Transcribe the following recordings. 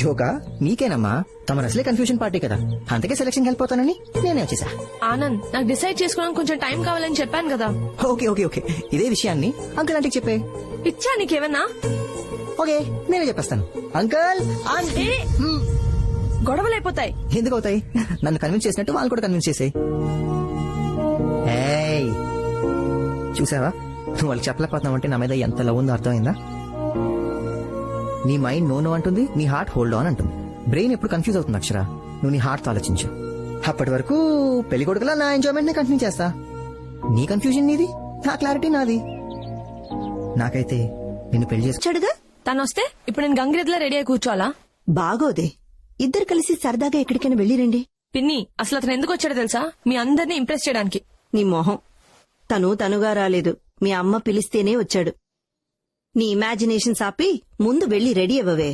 జోకా నీకేనమ్మా, తమ అసలే కన్ఫ్యూజన్ పార్టీ కదా, అందుకే సెలక్షన్ వెళ్ళిపోతానని నేనే వచ్చేసా. ఆనంద్, నాకు డిసైడ్ చేసుకోవడానికి కొంచెం టైం కావాలని చెప్పాను కదా. ఓకే ఓకే ఓకే, ఇదే విషయాన్ని అంకుల్ ఆంటీకి చెప్పే. ఇచ్చా నీకేమన్నా? ఓకే, నేనే చెప్పేస్తాను. Uncle aunty. గొడవలు అయిపోతాయి. ఎందుకు అవుతాయి? నన్ను కన్విన్స్ చేసినట్టు వాళ్ళు కూడా కన్విన్స్ చేసాయి. చూసావా, నువ్వు వాళ్ళకి చెప్పలేకపోతున్నావు అంటే నా మీద ఎంత లవ్ ఉందో అర్థమైందా? నీ మైండ్ నో అంటుంది, నీ హార్ట్ హోల్డ్ ఆన్ అంటుంది. బ్రెయిన్ ఎప్పుడు కన్ఫ్యూజ్ అవుతుంది అక్షర. నువ్వు నీ హార్ట్ తో ఆలోచించు. అప్పటి వరకు పెళ్లి కొడుకులా నా ఎంజాయ్మెంట్ ని కంటిన్యూ చేస్తా. నీ కన్ఫ్యూజన్ నీది, నా క్లారిటీ నాది. నాకైతే నిన్ను పెళ్లి చేసుకొచ్చాడుగా. తను వస్తే ఇప్పుడు నేను గంగిరెద్దులా రెడీ అయి కూర్చోవాలా? బాగోదే, ఇద్దరు కలిసి సరదాగా ఎక్కడికైనా వెళ్ళిరండి. పిన్ని, అసలు అతను ఎందుకు వచ్చాడో తెలుసా? మీ అందరినీ ఇంప్రెస్ చేయడానికి. నీ మొహం. తనుగా రాలేదు, మీ అమ్మ పిలిస్తేనే వచ్చాడు. నీ ఇమాజినేషన్స్ ఆపి ముందు వెళ్లి రెడీ అవ్వవే.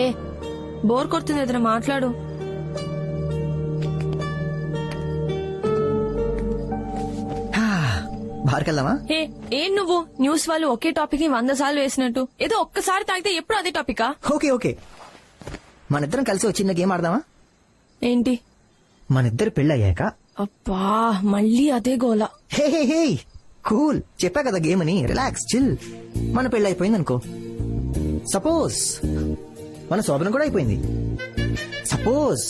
ఏ బోర్ కొడుతుంది, ఎదురు మాట్లాడు. బార్కెళ్దామా? ఏం నువ్వు న్యూస్ వాళ్ళు ఒకే టాపిక్ ని 100 సార్లు వేసినట్టు, ఏదో ఒక్కసారి తాగితే ఎప్పుడు అదే టాపికా? ఓకే ఓకే, మనిద్దరం కలిసి ఒక చిన్న గేమ్ ఆడదామా? ఏంటి? మనిద్దరు పెళ్ళయ్యాక. అబ్బా, మళ్ళీ అదే గోలా. హే కూల్, చెప్పా కదా గేమ్ అని. Relax, chill. మన పెళ్లి అయిపోయింది అనుకో. సపోజ్ మన శోభనం కూడా అయిపోయింది. సపోజ్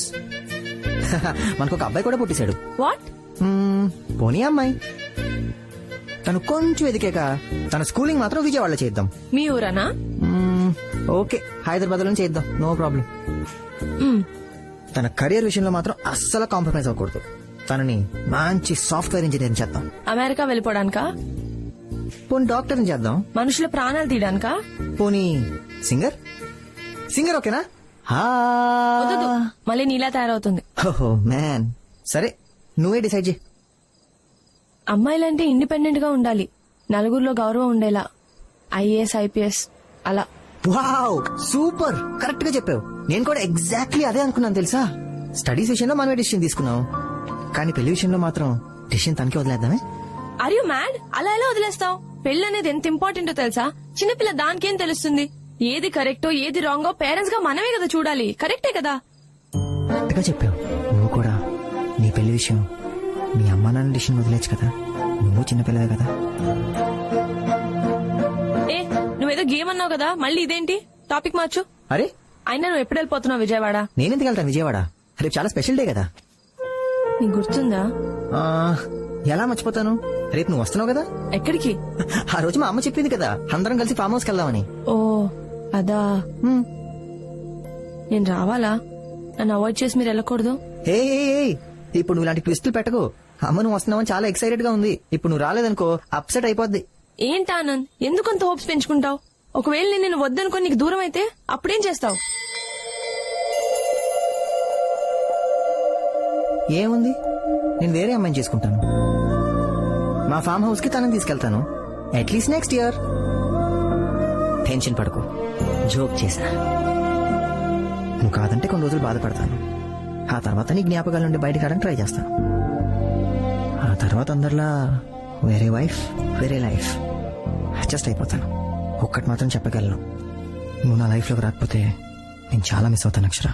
మనకు ఒక అబ్బాయి కూడా పుట్టేశాడు. వాట్? పోనీ అమ్మాయి. తను కొంచెం ఎదికాక తన స్కూలింగ్ మాత్రం విజయవాడలో చేద్దాం. మీ ఊరనా? ఓకే, హైదరాబాద్ లో చేద్దాం, నో ప్రాబ్లం. తన కెరీర్ విషయంలో మాత్రం అస్సలు కాంప్రమైజ్ అవ్వకూడదు. తనని మంచి సాఫ్ట్వేర్ ఇంజనీర్ చేద్దాం. అమెరికా వెళ్ళిపోవడానికా? పోనీ డాక్టర్ చేద్దాం. మనుషుల ప్రాణాలు తీయడానికా? పోనీ సింగర్. సింగర్ ఓకేనా? వద్దు, మళ్ళీ నీలా తయారవుతుంది. ఓహో మ్యాన్, సరే నువ్వే డిసైడ్ చేయి. అమ్మాయిలంటే ఇండిపెండెంట్ గా ఉండాలి, నలుగురిలో గౌరవం ఉండేలా. ఐఏఎస్, ఐపీఎస్ అలా. వావ్, సూపర్, కరెక్ట్ గా చెప్పావు. నేను కూడా ఎగ్జాక్ట్లీ అదే అనుకున్నాను తెలుసా. స్టడీస్ విషయంలో మనమే డిసిషన్ తీసుకున్నావు, కానీ పెళ్లి విషయంలో మాత్రం డిసిషన్ తనకే వదిలేద్దామే. Are you mad? అలా ఎలా వదిలేస్తావు? పెళ్లి అనేది ఎంత ఇంపార్టెంటో తెలుసా? చిన్నపిల్ల దానికేం తెలుస్తుంది? ఏది కరెక్టో ఏది రాంగో పేరెంట్స్ గా మనమే కదా చూడాలి. కరెక్టే కదా? కరెక్ట్గా చెప్పావు. నువ్వు కూడా నీ పెళ్లి విషయం మీ అమ్మా నాన్న డిసిషన్ వదిలేచ్చు కదా, నువ్వు చిన్నపిల్లవే కదా. ఏ, నువ్వేదో గేమ్ అన్నావు కదా, మళ్ళీ ఇదేంటి? టాపిక్ మార్చు. అరే, అయినా నువ్వు ఎప్పుడు వెళ్ళిపోతున్నావు విజయవాడ? నేనెందుకు వెళ్తాను విజయవాడ? రేపు చాలా స్పెషల్ డే కదా. నీకు గుర్తుందా? ఎలా మర్చిపోతాను, రేపు నువ్వు వస్తున్నావు కదా. ఎక్కడికి? ఆ రోజు మా అమ్మ చెప్పింది కదా, అందరం కలిసి ఫామ్ హౌస్ కి వెళ్దామని. ఓ అదా. నేను రావాలా? నన్ను అవాయిడ్ చేసి మీరు వెళ్ళకూడదు. ఏ ఇప్పుడు నువ్వు ఇలాంటి ట్విస్టులు పెట్టకు. అమ్మ నువ్వు వస్తున్నావని చాలా ఎక్సైటెడ్ గా ఉంది. ఇప్పుడు నువ్వు రాలేదనుకో అప్సెట్ అయిపోద్ది. ఏంటి ఆనంద్, ఎందుకంత హోప్స్ పెంచుకుంటావు? ఒకవేళ నేను వద్దనుకో నీకు దూరం అయితే అప్పుడేం చేస్తావు? ఏముంది, నేను వేరే అమ్మాయిని చేసుకుంటాను. మా ఫామ్ హౌస్ కి తనని తీసుకెళ్తాను, అట్లీస్ట్ నెక్స్ట్ ఇయర్. టెన్షన్ పడకు, జోక్ చేశా. నువ్వు కాదంటే కొన్ని రోజులు బాధపడతాను. ఆ తర్వాత నీ జ్ఞాపకాల నుండి బయటకు రావడానికి ట్రై చేస్తాను. ఆ తర్వాత అందరిలా వేరే వైఫ్ వేరే లైఫ్ అడ్జస్ట్ అయిపోతాను. ఒక్కటి మాత్రం చెప్పగలను, నువ్వు నా లైఫ్ లోకి రాకపోతే నేను చాలా మిస్ అవుతాను Akshara.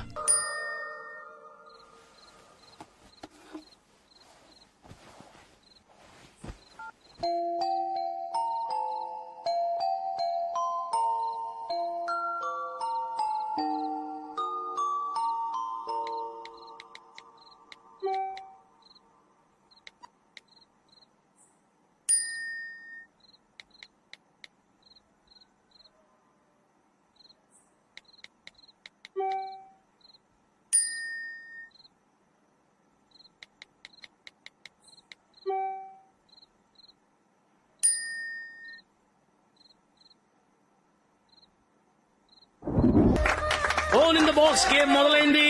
Own in the box game మొదలైంది.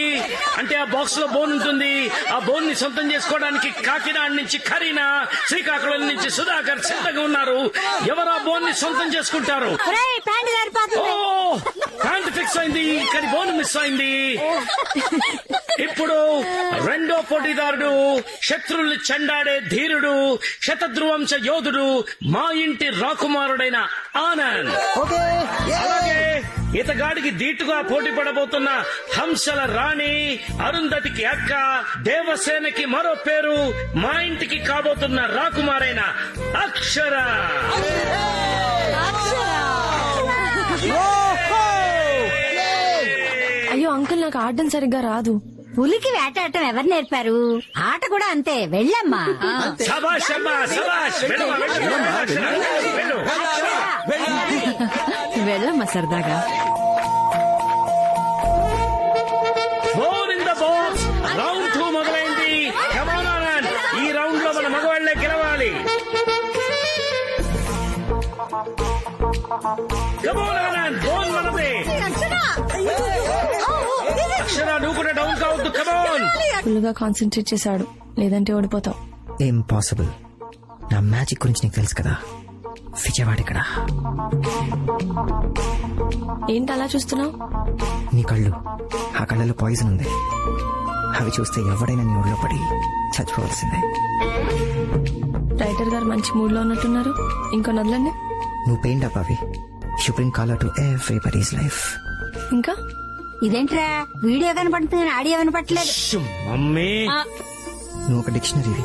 అంటే ఆ బాక్స్ లో బోన్ ఉంటుంది. ఆ బోన్ ని సొంతం చేసుకోవడానికి కాకినాడ నుంచి కరీనా, శ్రీకాకుళం నుంచి సుధాకర్ సిద్ధంగా ఉన్నారు. ఎవరు ఆ బోన్ ని సొంతం చేసుకుంటారు? ఓ, ప్యాంట్ ఫిక్స్ అయింది కానీ బోన్ మిస్ అయింది. ఇప్పుడు రెండో పోటీదారుడు శత్రువుల్ని చెండాడే ధీరుడు, శతధ్రువంశ యోధుడు, మా ఇంటి రాకుమారుడైన ఆనంద్. అలాగే ఇతగాడికి ధీటుగా పోటీ పడబోతున్న హంసల రాణి, అరుంధతికి అక్క, దేవసేనకి మరో పేరు, మా ఇంటికి కాబోతున్న రాకుమారైన అక్షర. అయ్యో అంకుల్, నాకు ఆడడం సరిగ్గా రాదు. పులికి వేటాడటం ఎవరు నేర్పారు? ఆట కూడా అంతే, వెళ్ళమ్మా. శభాష్ అమ్మా, శభాష్. వెళ్ళమ్మా, వెళ్ళమ్మా, అక్షర, వెళ్ళు. వెళ్ళమ్మా సరదాగా. Four in the box. Round 2 మొదలైంది. Come on, Anand. ఈ రౌండ్ లో మన మగవాళ్లే గెలవాలి. Come on, Anand. బోల్ మనదే. అక్షర, నువ్వు కూడా డౌన్ కావద్దు. Come on. ఫుల్ గా కాన్సన్ట్రేట్ చేశాడు, లేదంటే ఓడిపోతావు. ఇంపాసిబుల్. నా మ్యాజిక్ గురించి నీకు తెలుసు కదా. విజయవాడ ఇక్కడ. ఏంటి అలా చూస్తున్నావు? నీ కళ్ళు, ఆ కళ్ళలో పాయిజన్ ఉంది. అవి చూస్తే ఎవడైనా నీ ఊళ్ళో పడి చచ్చిపోవాల్సిందే. రైటర్ గారు మంచి మూడ్ లో ఉన్నట్టున్నారు. ఇంకో నదులండి. నువ్వు పెయింట్ అప్ అవి. You bring colour to everybody's life. ఇంకా ఇదేంట్రా, వీడియో కనపడుతుంది ఆడియో వినపట్లేదు. మమ్మీ, నువ్వు ఒక డిక్షనరీవి.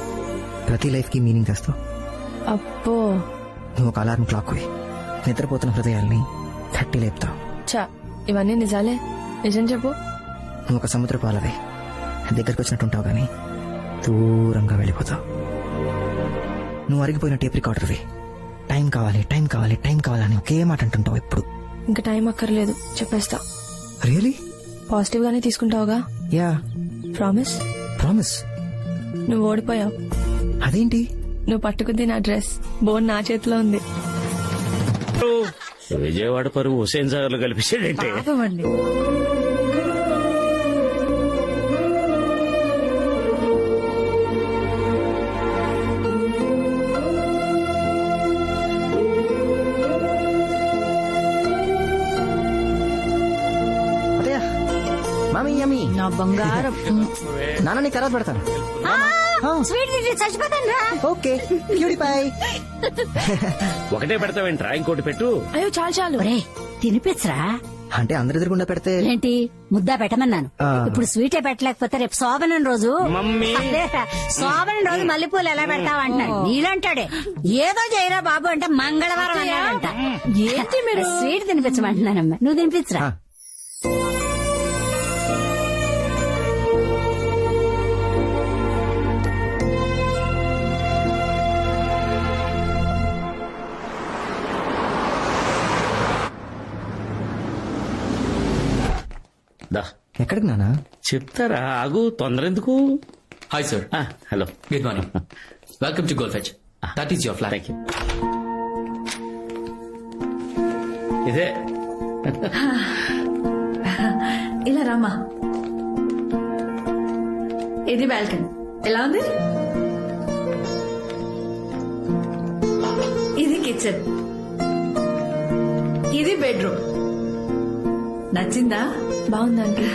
ప్రతి లైఫ్ కి మీనింగ్ తెస్తావు. అబ్బో, నువ్వు ఒక అలారం క్లాక్ వి. నిద్రపోతున్న హృదయాల్ని తట్టి లేపుతావు. చా, ఇవన్నీ నిజాలే. నిజం చెప్పు. నువ్వు ఒక సముద్ర పాలవే. దగ్గరకు వచ్చినట్టు ఉంటావు గానీ దూరంగా వెళ్ళిపోతావు. నువ్వు అరిగిపోయిన టేప్ రికార్డర్వి. టైం కావాలి, టైం కావాలి, టైం కావాలని ఒకే మాట అంటుంటావు ఎప్పుడు. ఇంకా టైం అక్కర్లేదు, చెప్పేస్తా. రియలీ? పాజిటివ్ గానే తీసుకుంటావుగా? యా. ప్రామిస్? ప్రామిస్. నువ్వు ఓడిపోయావు. అదేంటి? నువ్వు పట్టుకుంది నా డ్రెస్, బోన్ నా చేతిలో ఉంది. విజయవాడ పరువు హుసేన్ సాగర్ లో కల్పించాడంటే. మామీ యమ్మీ. నా బంగారం. నాన్న నీ తర్వాత పెడతాను. స్వీట్ తింటే చచ్చిపోతాను రా. Okay, purify. ఒకటే పెడతావేంట్రా, ఇంకోటి పెట్టు. అయ్యో చాలు చాలు. ఒరేయ్, తినిపించరా. అంటే అందరి ఎదురుగుండా పెడితే ఏంటి ముద్దా పెట్టమన్నాను. ఇప్పుడు స్వీటే పెట్టలేకపోతే రేపు శోభనం రోజు. మమ్మీ, అదేరా, శోభనం రోజు మల్లెపూలు ఎలా పెడతావు అంటున్నాడు. నీలంటాడే ఏదో చేయరా బాబు అంటే మంగళవారం అన్నాడంట. ఏంటి మీరు స్వీట్ తినిపించమంటున్నానమ్మా, నువ్వు తినిపించరా. దా. ఎక్కడికి నానా? చెప్తారా, ఆగు, తొందర ఎందుకు. Hi, sir. Hello. Good morning. Welcome to Goldfetch. That is your flat. Thank you. ఇదే ఇలా రామా. ఇది బాల్కనీ. ఎలా ఉంది? ఇది కిచెన్. ఇది బెడ్రూమ్. నచ్చిందా? బాగుందండి.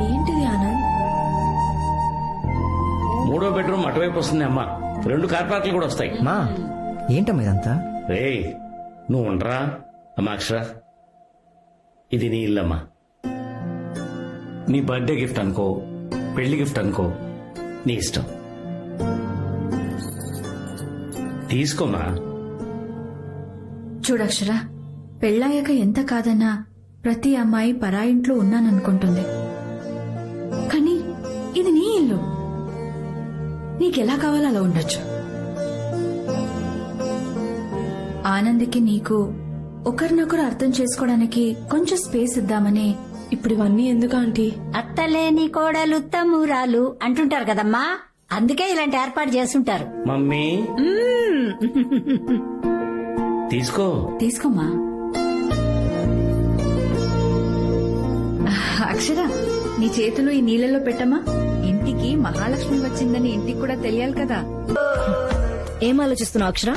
ఏంటిది ఆనంద్? మూడో బెడ్రూమ్ అటువైపు వస్తుంది అమ్మా. 2 కార్ పార్కులు కూడా వస్తాయి. మా ఏంటమ్మా ఇదంతా? రేయ్, నువ్వు ఉండరా అమ్మా. అక్షర, ఇది నీ ఇల్లమ్మా. నీ బర్త్డే గిఫ్ట్ అనుకో, పెళ్లి గిఫ్ట్ అనుకో, నీ ఇష్టం. తీసుకోమా. చూడక్షరా, పెళ్ళాయాక ఎంత కాదన్నా ప్రతి అమ్మాయి పరాయింట్లో ఉన్నాననుకుంటుంది. కానీ ఇది నీ ఇల్లు. నీకెలా కావాలో అలా ఉండొచ్చు. ఆనంద్కి నీకు ఒకరినొకరు అర్థం చేసుకోవడానికి కొంచెం స్పేస్ ఇద్దామని. ఇప్పుడు ఇవన్నీ ఎందుకు ఆంటీ? అత్తలేని కోడలు తమ్మురాలు అంటుంటారు కదమ్మా, అందుకే ఇలాంటి ఏర్పాటు చేస్తుంటారు. మమ్మీ, తీసుకో. తీసుకోమా. అక్షర నీ చేతులు ఈ నీళ్ళలో పెట్టమా. ఇంటికి మహాలక్ష్మి వచ్చిందని ఇంటికి కూడా తెలియాలి కదా. ఏం ఆలోచిస్తున్నావు అక్షర?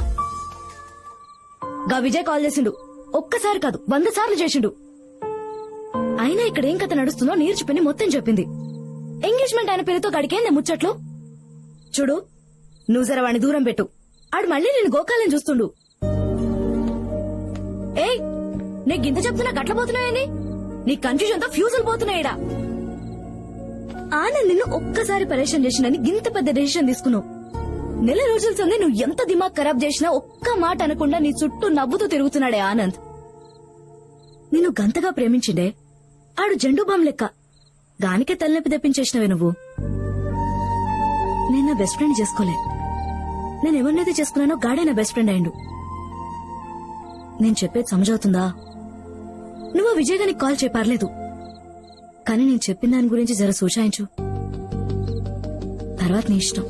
గా విజయ్ కాల్ చేసిండు. ఒక్కసారి కాదు 100 సార్లు చేసిండు. అయినా ఇక్కడ ఏం కథ నడుస్తుందో నీర్చిపోయి మొత్తం చెప్పింది. ఎంగేజ్మెంట్ అయిన పేరుతో గడికేందే ముచ్చట్లు. చూడు, నువ్వు జర వాడిని దూరం పెట్టు. ఆడు మళ్ళీ నేను గోకాలని చూస్తుండు. ఏయ్, నీకు గింత చెప్తున్నా గట్లపోతున్నాయని నీ కన్ఫ్యూజన్ తో ఫ్యూజులు పోతున్నాయిడా. ఆనంద్ నిన్ను ఒక్కసారి పరేషాన్ చేసినని గింత పెద్ద డెసిషన్ తీసుకున్నావు. నెల రోజుల సంది నువ్వు ఎంత దిమాగ్ ఖరాబ్ చేసినా ఒక్క మాట అనకుండా నీ చుట్టూ నవ్వుతూ తిరుగుతున్నాడే ఆనంద్. నిన్ను గంతగా ప్రేమించిండే ఆడు జండు బామ్ లెక్క. గానికే తలనొప్పి తెప్పించేసినవే నువ్వు. నేను నా బెస్ట్ ఫ్రెండ్ చేసుకోలే. నేను ఎవరినైతే చేసుకున్నానో గాడే నా బెస్ట్ ఫ్రెండ్ అయ్యిండు. నేను చెప్పేది సమజవుతుందా? నువ్వు విజయ్ గారికి కాల్ చేయపర్లేదు, కానీ నేను చెప్పిన దాని గురించి జర సూచాయించు. తర్వాత నీ ఇష్టం.